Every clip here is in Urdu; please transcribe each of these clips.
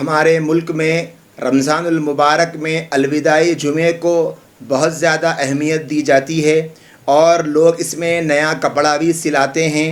ہمارے ملک میں رمضان المبارک میں الوداعی جمعے کو بہت زیادہ اہمیت دی جاتی ہے، اور لوگ اس میں نیا کپڑا بھی سلاتے ہیں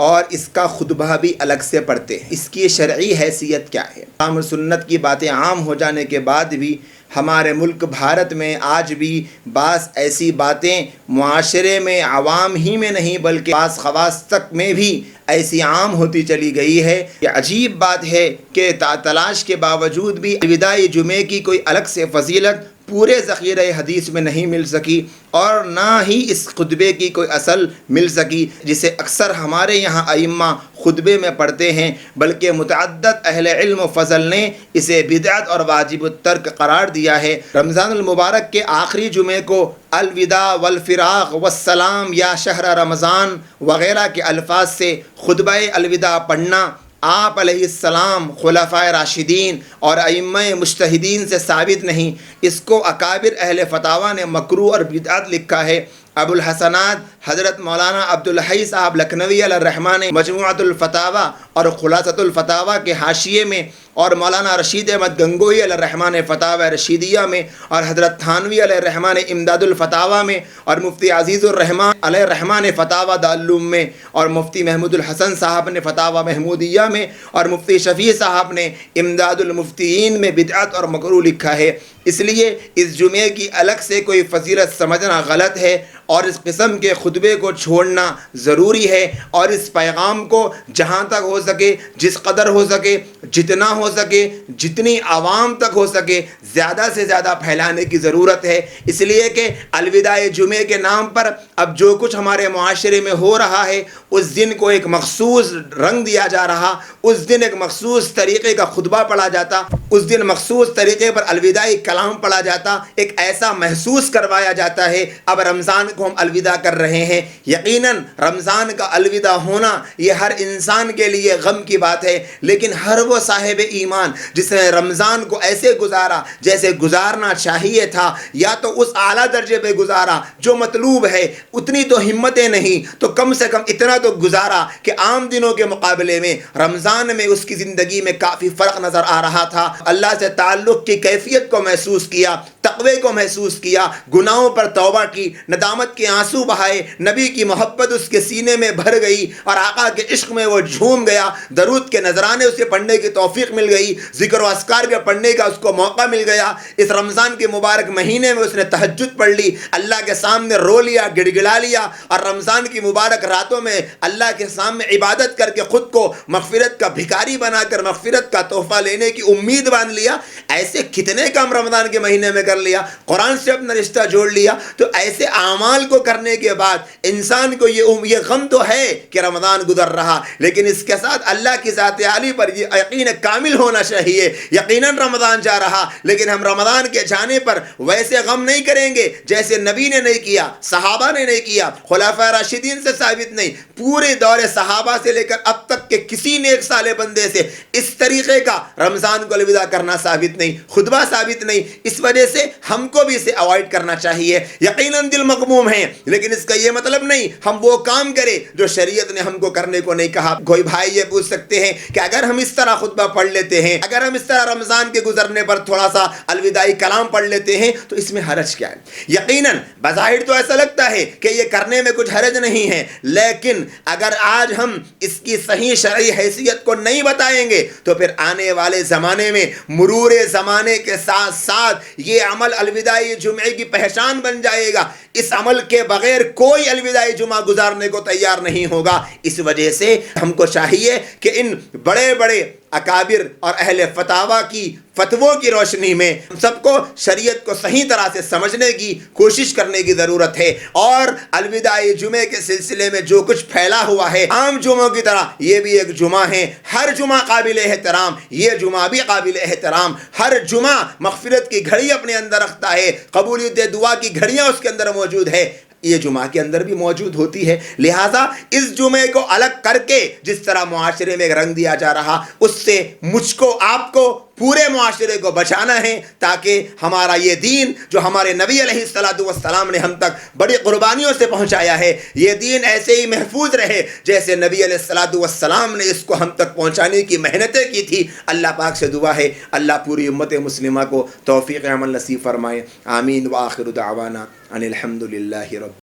اور اس کا خطبہ بھی الگ سے پڑھتے ہیں۔ اس کی شرعی حیثیت کیا ہے؟ قرآن و سنت کی باتیں عام ہو جانے کے بعد بھی ہمارے ملک بھارت میں آج بھی بعض ایسی باتیں معاشرے میں عوام ہی میں نہیں بلکہ بعض خواص تک میں بھی ایسی عام ہوتی چلی گئی ہے۔ یہ عجیب بات ہے کہ تلاش کے باوجود بھی الوداعی جمعے کی کوئی الگ سے فضیلت پورے ذخیرہ حدیث میں نہیں مل سکی، اور نہ ہی اس خطبے کی کوئی اصل مل سکی جسے اکثر ہمارے یہاں ائمہ خطبے میں پڑھتے ہیں، بلکہ متعدد اہل علم و فضل نے اسے بدعت اور واجب الترک قرار دیا ہے۔ رمضان المبارک کے آخری جمعے کو الوداع والفراق والسلام یا شہر رمضان وغیرہ کے الفاظ سے خطبہ الوداع پڑھنا آپ علیہ السلام، خلفائے راشدین اور ائمہ مجتہدین سے ثابت نہیں۔ اس کو اکابر اہل فتاوی نے مکروہ اور بدعت لکھا ہے۔ ابو الحسنات حضرت مولانا عبدالحی صاحب لکھنوی علیہ الرحمہ نے مجموعۃ الفتاوی اور خلاصۃ الفتاوی کے حاشیے میں، اور مولانا رشید احمد گنگوہی علیہ الرحمہ نے فتاوی رشیدیہ میں، اور حضرت تھانوی علیہ الرحمہ نے امداد الفتاوی میں، اور مفتی عزیز الرحمہ علیہ الرحمہ نے فتاوی دارالعلوم میں، اور مفتی محمود الحسن صاحب نے فتاوی محمودیہ میں، اور مفتی شفیع صاحب نے امداد المفتیین میں بدعت اور مکروہ لکھا ہے۔ اس لیے اس جمعے کی الگ سے کوئی فضیلت سمجھنا غلط ہے، اور اس قسم کے خطبے کو چھوڑنا ضروری ہے، اور اس پیغام کو جہاں تک ہو سکے، جس قدر ہو سکے، جتنا ہو سکے، جتنی عوام تک ہو سکے، زیادہ سے زیادہ پھیلانے کی ضرورت ہے۔ اس لیے کہ الوداع جمعے کے نام پر اب جو کچھ ہمارے معاشرے میں ہو رہا ہے، اس دن کو ایک مخصوص رنگ دیا جا رہا، اس دن ایک مخصوص طریقے کا خطبہ پڑھا جاتا، اس دن مخصوص طریقے پر الوداعی کلام پڑھا جاتا، ایک ایسا محسوس کروایا جاتا ہے اب رمضان کو ہم الوداع کر رہے ہیں۔ یقیناً رمضان کا الوداع ہونا یہ ہر انسان کے لیے غم کی بات ہے، لیکن ہر وہ صاحب ایمان جس نے رمضان کو ایسے گزارا جیسے گزارنا چاہیے تھا، یا تو اس اعلیٰ درجے پہ گزارا جو مطلوب ہے، اتنی تو ہمتیں نہیں تو کم سے کم اتنا تو گزارا کہ عام دنوں کے مقابلے میں رمضان میں اس کی زندگی میں کافی فرق نظر آ رہا تھا۔ اللہ سے تعلق کی کیفیت کو محسوس کیا، تقوی کو محسوس کیا، گناہوں پر توبہ کی، ندامت کے آنسو بہائے، نبی کی محبت اس کے سینے میں بھر گئی اور آقا کے عشق میں وہ جھوم گیا، درود کے نذرانے اسے پڑھنے کی توفیق مل گئی، ذکر و اذکار کے پڑھنے کا اس کو موقع مل گیا۔ اس رمضان کے مبارک مہینے میں اس نے تہجد پڑھ لی، اللہ کے سامنے رو لیا، گڑ گڑا لیا، اور رمضان کی مبارک راتوں میں اللہ کے سامنے عبادت کر کے خود کو مغفرت کا بھکاری بنا کر مغفرت کا تحفہ لینے کی امید باندھ لیا۔ ایسے کتنے کام رمضان کے مہینے میں کر لیا، قرآن سے اپنا رشتہ جوڑ لیا۔ تو ایسے اعمال کو کرنے کے بعد انسان کو یہ غم تو ہے کہ رمضان گزر رہا، لیکن اس کے ساتھ اللہ کی ذات عالی پر یہ یقین کامل ہونا چاہیے۔ یقیناً رمضان جا رہا، لیکن ہم رمضان کے جانے پر ویسے غم نہیں کریں گے جیسے نبی نے نہیں کیا، صحابہ نے نہیں کیا، خلفائے راشدین سے ثابت نہیں، پورے دور صحابہ سے لے کر اب تک کے کسی نیک صالح بندے سے اس طریقے کا رمضان کو الوداع کرنا ثابت نہیں، خطبہ ثابت نہیں۔ اس وجہ سے ہم کو بھی اسے اوائڈ کرنا چاہیے۔ یقیناً دل مغموم ہے، لیکن اس کا یہ مطلب نہیں ہم وہ کام کریں جو شریعت نے ہم کو کرنے کو نہیں کہا۔ کوئی بھائی یہ پوچھ سکتے ہیں کہ اگر ہم اس طرح خطبہ پڑھ لیتے ہیں، اگر ہم اس طرح رمضان کے گزرنے پر تھوڑا سا الوداعی کلام پڑھ لیتے ہیں تو اس میں حرج کیا ہے؟ یقیناً بظاہر تو ایسا لگتا ہے کہ یہ کرنے میں کچھ حرج نہیں ہے، لیکن اگر آج ہم اس کی صحیح شرعی حیثیت کو نہیں بتائیں گے تو پھر آنے والے زمانے میں مرور زمانے کے ساتھ ساتھ یہ عمل الوداعی جمعے کی پہچان بن جائے گا۔ اس عمل کے بغیر کوئی الوداعی جمعہ گزارنے کو تیار نہیں ہوگا۔ اس وجہ سے ہم کو چاہیے کہ ان بڑے بڑے اکابر اور اہل فتاوی کی فتووں کی روشنی میں ہم سب کو شریعت کو صحیح طرح سے سمجھنے کی کوشش کرنے کی ضرورت ہے، اور الوداعی جمعے کے سلسلے میں جو کچھ پھیلا ہوا ہے عام جمعوں کی طرح یہ بھی ایک جمعہ ہے، ہر جمعہ قابل احترام، یہ جمعہ بھی قابل احترام، ہر جمعہ مغفرت کی گھڑی اپنے اندر رکھتا ہے، قبولیت دعا کی گھڑیاں اس کے اندر موجود ہے، یہ جمعہ کے اندر بھی موجود ہوتی ہے۔ لہٰذا اس جمعے کو الگ کر کے جس طرح معاشرے میں رنگ دیا جا رہا، اس سے مجھ کو، آپ کو پورے معاشرے کو بچانا ہے، تاکہ ہمارا یہ دین جو ہمارے نبی علیہ الصلوۃ والسلام نے ہم تک بڑی قربانیوں سے پہنچایا ہے، یہ دین ایسے ہی محفوظ رہے جیسے نبی علیہ الصلوۃ والسلام نے اس کو ہم تک پہنچانے کی محنتیں کی تھی۔ اللہ پاک سے دعا ہے اللہ پوری امت مسلمہ کو توفیق عمل نصیب فرمائے، آمین۔ وآخر دعوانا ان الحمد للہ رب